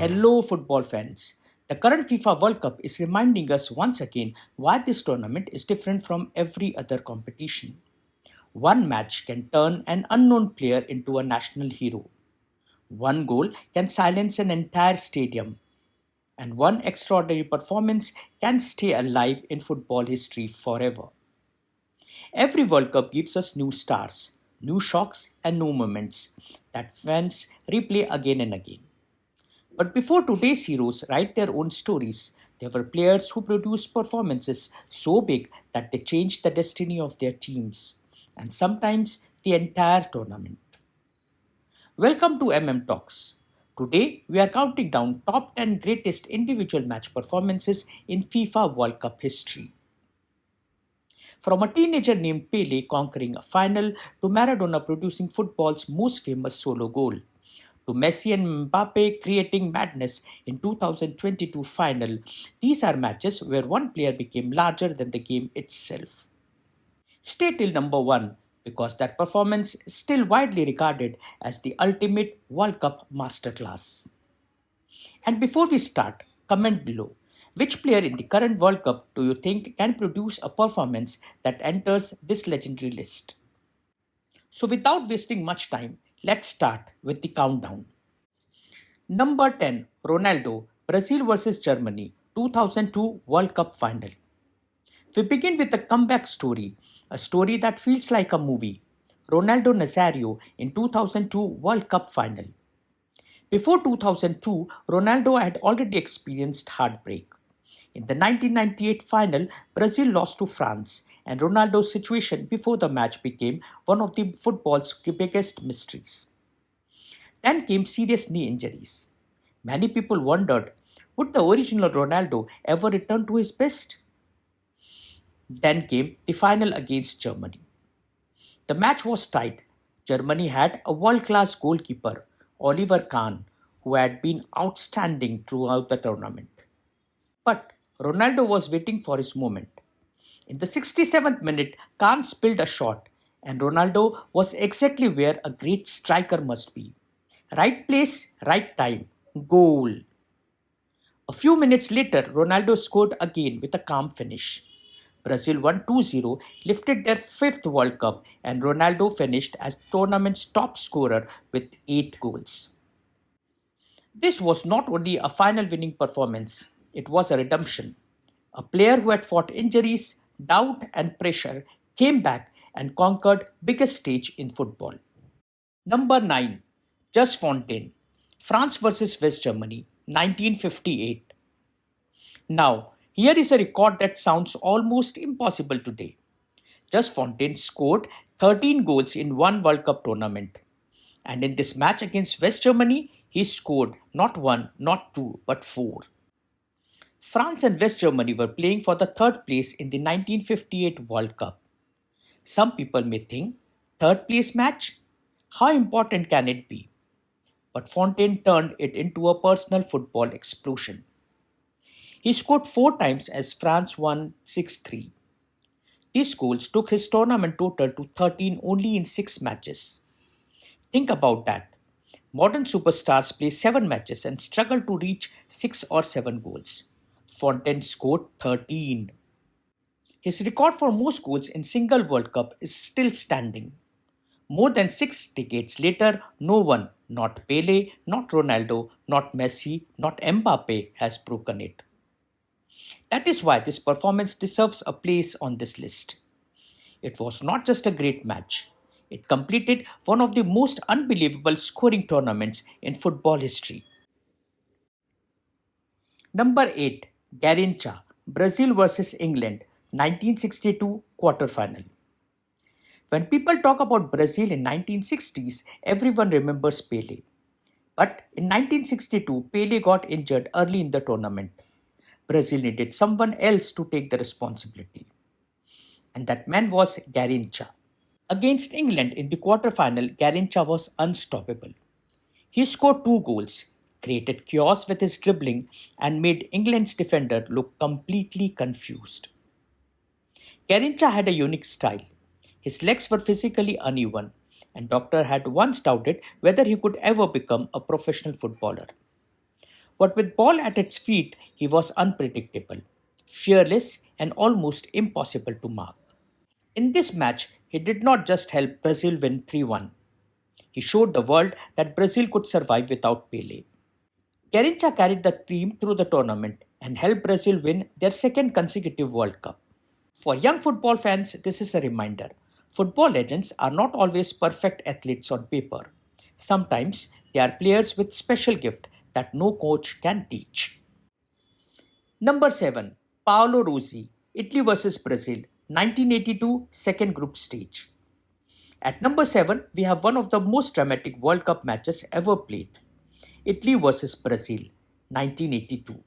Hello, football fans. The current FIFA World Cup is reminding us once again why this tournament is different from every other competition. One match can turn an unknown player into a national hero. One goal can silence an entire stadium. And one extraordinary performance can stay alive in football history forever. Every World Cup gives us new stars, new shocks, and new moments that fans replay again and again. But before today's heroes write their own stories, there were players who produced performances so big that they changed the destiny of their teams, and sometimes the entire tournament. Welcome to Talks. Today we are counting down top 10 greatest individual match performances in FIFA World Cup history. From a teenager named Pelé conquering a final to Maradona producing football's most famous solo goal, to Messi and Mbappé creating madness in 2022 final, these are matches where one player became larger than the game itself. Stay till number 1 because that performance is still widely regarded as the ultimate World Cup masterclass. And before we start, comment below. Which player in the current World Cup do you think can produce a performance that enters this legendary list? So without wasting much time, let's start with the countdown. Number 10, Ronaldo, Brazil vs Germany, 2002 World Cup final. We begin with a comeback story, a story that feels like a movie. Ronaldo Nazário in 2002 World Cup final. Before 2002, Ronaldo had already experienced heartbreak. In the 1998 final, Brazil lost to France, and Ronaldo's situation before the match became one of the football's biggest mysteries. Then came serious knee injuries. Many people wondered, would the original Ronaldo ever return to his best? Then came the final against Germany. The match was tight. Germany had a world-class goalkeeper, Oliver Kahn, who had been outstanding throughout the tournament. But Ronaldo was waiting for his moment. In the 67th minute, Kahn spilled a shot, and Ronaldo was exactly where a great striker must be. Right place, right time. Goal. A few minutes later, Ronaldo scored again with a calm finish. Brazil won 2-0, lifted their 5th World Cup, and Ronaldo finished as the tournament's top scorer with 8 goals. This was not only a final winning performance, it was a redemption. A player who had fought injuries, doubt and pressure came back and conquered biggest stage in football. Number 9. Just Fontaine, France vs West Germany, 1958. Now, here is a record that sounds almost impossible today. Just Fontaine scored 13 goals in one World Cup tournament. And in this match against West Germany, he scored not 1, not 2, but 4. France and West Germany were playing for the third place in the 1958 World Cup. Some people may think, third place match? How important can it be? But Fontaine turned it into a personal football explosion. He scored 4 times as France won 6-3. These goals took his tournament total to 13 only in 6 matches. Think about that. Modern superstars play 7 matches and struggle to reach 6 or 7 goals. Fontaine scored 13. His record for most goals in single World Cup is still standing. More than 6 decades later, no one, not Pelé, not Ronaldo, not Messi, not Mbappé, has broken it. That is why this performance deserves a place on this list. It was not just a great match. It completed one of the most unbelievable scoring tournaments in football history. Number 8. Garrincha, Brazil vs England, 1962 quarterfinal. When people talk about Brazil in 1960s, everyone remembers Pelé. But in 1962, Pelé got injured early in the tournament. Brazil needed someone else to take the responsibility. And that man was Garrincha. Against England in the quarterfinal, Garrincha was unstoppable. He scored 2 goals, created chaos with his dribbling, and made England's defender look completely confused. Garrincha had a unique style. His legs were physically uneven, and doctor had once doubted whether he could ever become a professional footballer. But with ball at its feet, he was unpredictable, fearless, and almost impossible to mark. In this match, he did not just help Brazil win 3-1. He showed the world that Brazil could survive without Pelé. Garrincha carried the team through the tournament and helped Brazil win their second consecutive World Cup. For young football fans, this is a reminder. Football legends are not always perfect athletes on paper. Sometimes they are players with special gift that no coach can teach. Number 7. Paolo Rossi, Italy vs Brazil, 1982 second group stage. At number 7, we have one of the most dramatic World Cup matches ever played. Italy vs Brazil, 1982.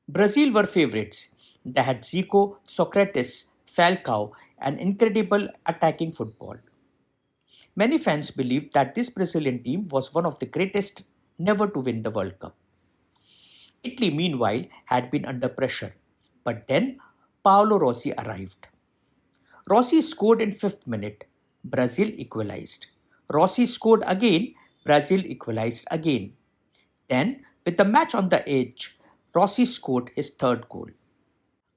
Brazil were favourites. They had Zico, Socrates, Falcao, and incredible attacking football. Many fans believed that this Brazilian team was one of the greatest never to win the World Cup. Italy, meanwhile, had been under pressure. But then Paolo Rossi arrived. Rossi scored in 5th minute. Brazil equalized. Rossi scored again. Brazil equalized again. Then, with the match on the edge, Rossi scored his third goal.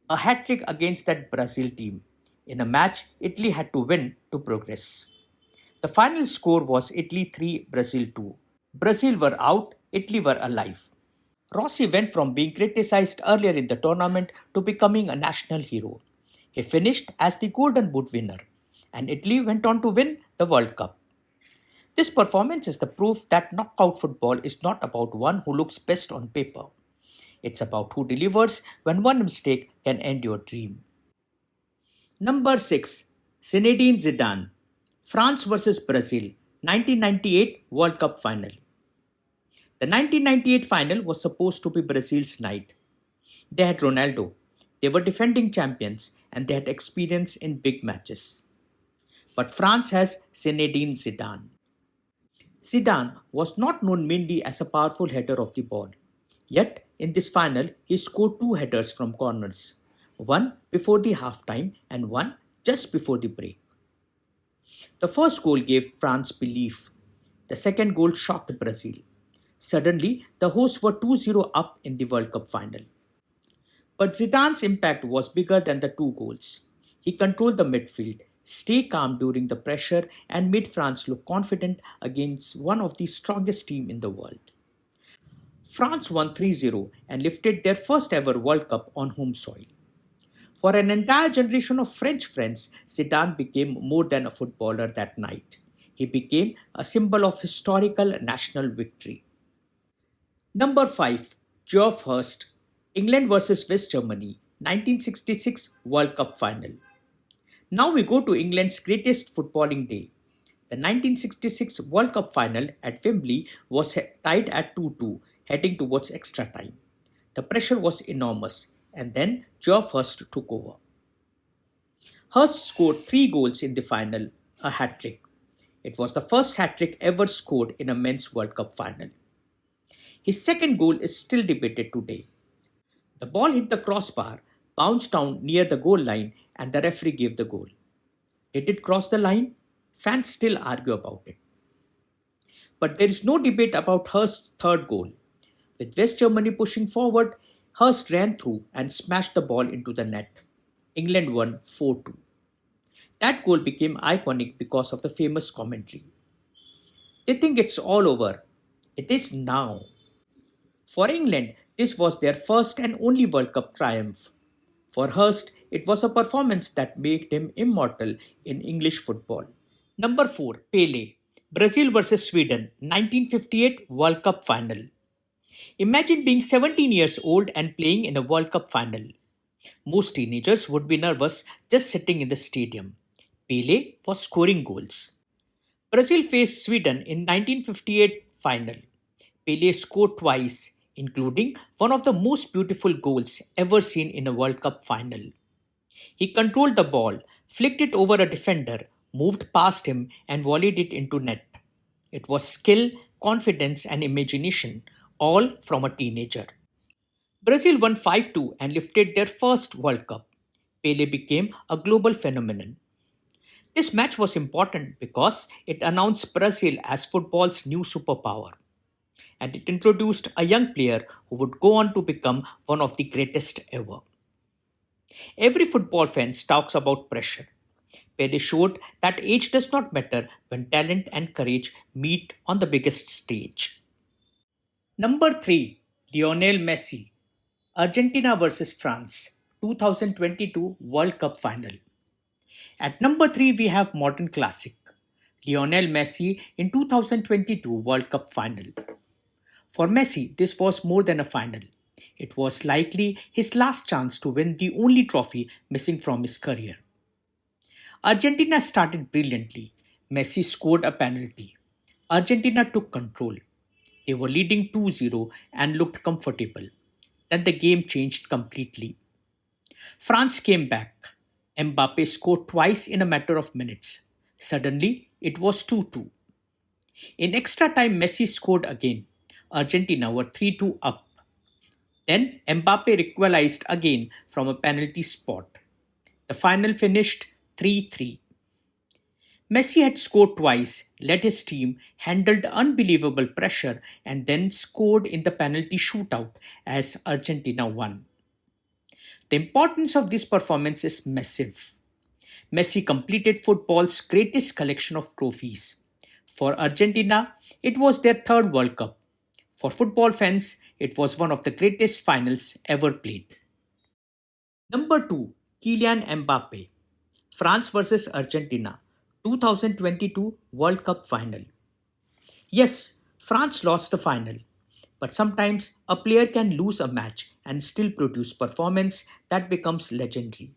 A hat-trick against that Brazil team. In a match Italy had to win to progress. The final score was Italy 3, Brazil 2. Brazil were out, Italy were alive. Rossi went from being criticized earlier in the tournament to becoming a national hero. He finished as the Golden Boot winner, and Italy went on to win the World Cup. This performance is the proof that knockout football is not about one who looks best on paper. It's about who delivers when one mistake can end your dream. Number 6. Zinedine Zidane, France vs Brazil, 1998 World Cup Final. The 1998 final was supposed to be Brazil's night. They had Ronaldo, they were defending champions, and they had experience in big matches. But France has Zinedine Zidane. Zidane was not known mainly as a powerful header of the ball. Yet, in this final, he scored 2 headers from corners, one before the halftime and one just before the break. The first goal gave France belief. The second goal shocked Brazil. Suddenly, the hosts were 2-0 up in the World Cup final. But Zidane's impact was bigger than the 2 goals. He controlled the midfield, stayed calm during the pressure, and made France look confident against one of the strongest teams in the world. France won 3-0 and lifted their first ever World Cup on home soil. For an entire generation of French friends, Zidane became more than a footballer that night. He became a symbol of historical national victory. Number 5. Geoff Hurst, England vs West Germany, 1966 World Cup Final. Now we go to England's greatest footballing day. The 1966 World Cup Final at Wembley was tied at 2-2, heading towards extra time. The pressure was enormous, and then Geoff Hurst took over. Hurst scored 3 goals in the final, a hat-trick. It was the first hat-trick ever scored in a men's World Cup final. His second goal is still debated today. The ball hit the crossbar, bounced down near the goal line, and the referee gave the goal. Did it cross the line? Fans still argue about it. But there is no debate about Hurst's third goal. With West Germany pushing forward, Hurst ran through and smashed the ball into the net. England won 4-2. That goal became iconic because of the famous commentary. They think it's all over. It is now. For England, this was their first and only World Cup triumph. For Hurst, it was a performance that made him immortal in English football. Number 4. Pelé, Brazil vs Sweden, 1958 World Cup Final. Imagine being 17 years old and playing in a World Cup final. Most teenagers would be nervous just sitting in the stadium. Pelé was scoring goals. Brazil faced Sweden in 1958 final. Pelé scored twice, including one of the most beautiful goals ever seen in a World Cup final. He controlled the ball, flicked it over a defender, moved past him and volleyed it into net. It was skill, confidence and imagination, all from a teenager. Brazil won 5-2 and lifted their first World Cup. Pelé became a global phenomenon. This match was important because it announced Brazil as football's new superpower. and it introduced a young player who would go on to become one of the greatest ever. Every football fan talks about pressure. Pelé showed that age does not matter when talent and courage meet on the biggest stage. Number 3, Lionel Messi, Argentina versus France, 2022 World Cup final. At number 3, we have modern classic, Lionel Messi in 2022 World Cup final. For Messi, this was more than a final. It was likely his last chance to win the only trophy missing from his career. Argentina started brilliantly. Messi scored a penalty. Argentina took control. They were leading 2-0 and looked comfortable. Then the game changed completely. France came back. Mbappé scored twice in a matter of minutes. Suddenly, it was 2-2. In extra time, Messi scored again. Argentina were 3-2 up. Then Mbappé equalized again from a penalty spot. The final finished 3-3. Messi had scored twice, led his team, handled unbelievable pressure, and then scored in the penalty shootout as Argentina won. The importance of this performance is massive. Messi completed football's greatest collection of trophies. For Argentina, it was their third World Cup. For football fans, it was one of the greatest finals ever played. Number 2, Kylian Mbappé, France versus Argentina, 2022 World Cup final. Yes, France lost the final, but sometimes a player can lose a match and still produce performance that becomes legendary.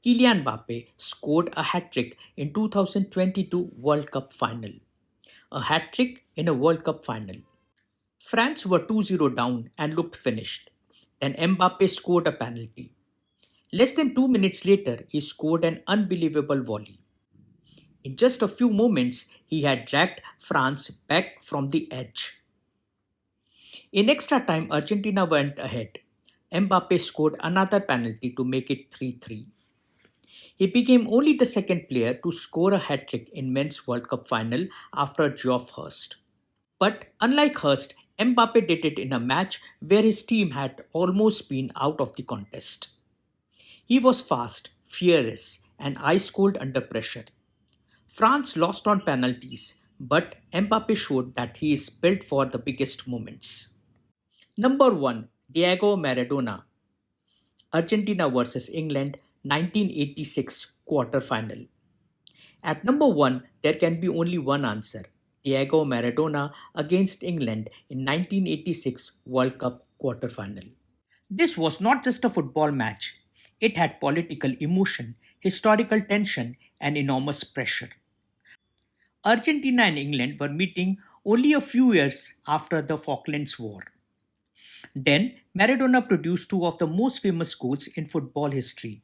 Kylian Mbappé scored a hat-trick in 2022 World Cup final. A hat-trick in a World Cup final. France were 2-0 down and looked finished. Then Mbappé scored a penalty. Less than 2 minutes later, he scored an unbelievable volley. In just a few moments, he had dragged France back from the edge. In extra time, Argentina went ahead. Mbappé scored another penalty to make it 3-3. He became only the second player to score a hat-trick in men's World Cup final after Geoff Hurst. But unlike Hurst, Mbappé did it in a match where his team had almost been out of the contest. He was fast, furious, and ice-cold under pressure. France lost on penalties, but Mbappé showed that he is built for the biggest moments. Number 1, Diego Maradona, Argentina versus England, 1986 quarter-final. At number 1, there can be only one answer, Diego Maradona against England in 1986 World Cup quarter-final. This was not just a football match. It had political emotion, historical tension, and enormous pressure. Argentina and England were meeting only a few years after the Falklands War. Then, Maradona produced two of the most famous goals in football history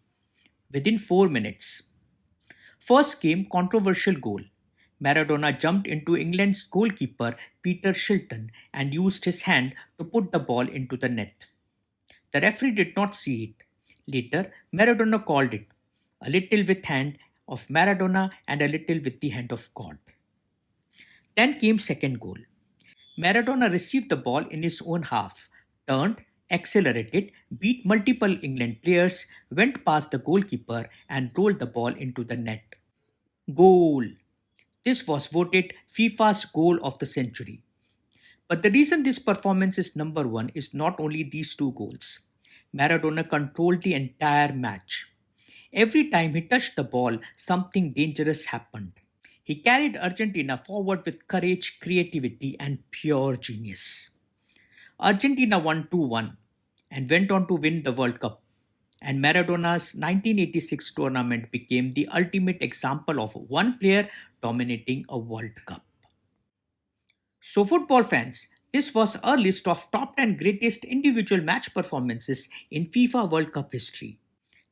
within 4 minutes. First came controversial goal. Maradona jumped into England's goalkeeper Peter Shilton and used his hand to put the ball into the net. The referee did not see it. Later, Maradona called it a little with hand of Maradona and a little with the hand of God. Then came second goal. Maradona received the ball in his own half, turned, accelerated, beat multiple England players, went past the goalkeeper and rolled the ball into the net. Goal! This was voted FIFA's goal of the century. But the reason this performance is number 1 is not only these two goals. Maradona controlled the entire match. Every time he touched the ball, something dangerous happened. He carried Argentina forward with courage, creativity, and pure genius. Argentina won 2-1 and went on to win the World Cup. And Maradona's 1986 tournament became the ultimate example of one player dominating a World Cup. So, football fans, this was a list of top 10 greatest individual match performances in FIFA World Cup history.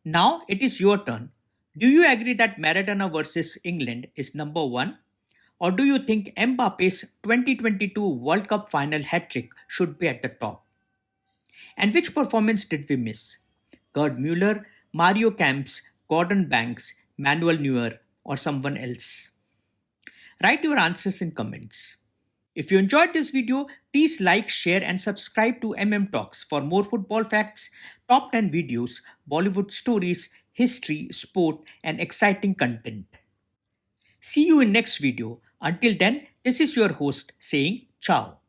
Now it is your turn. Do you agree that Maradona versus England is number 1? Or do you think Mbappe's 2022 World Cup final hat-trick should be at the top? And which performance did we miss? Gerd Müller, Mario Kempes, Gordon Banks, Manuel Neuer, or someone else? Write your answers in comments. If you enjoyed this video, please like, share, and subscribe to Talks for more football facts, top 10 videos, Bollywood stories, history, sport, and exciting content. See you in next video. Until then, this is your host saying ciao.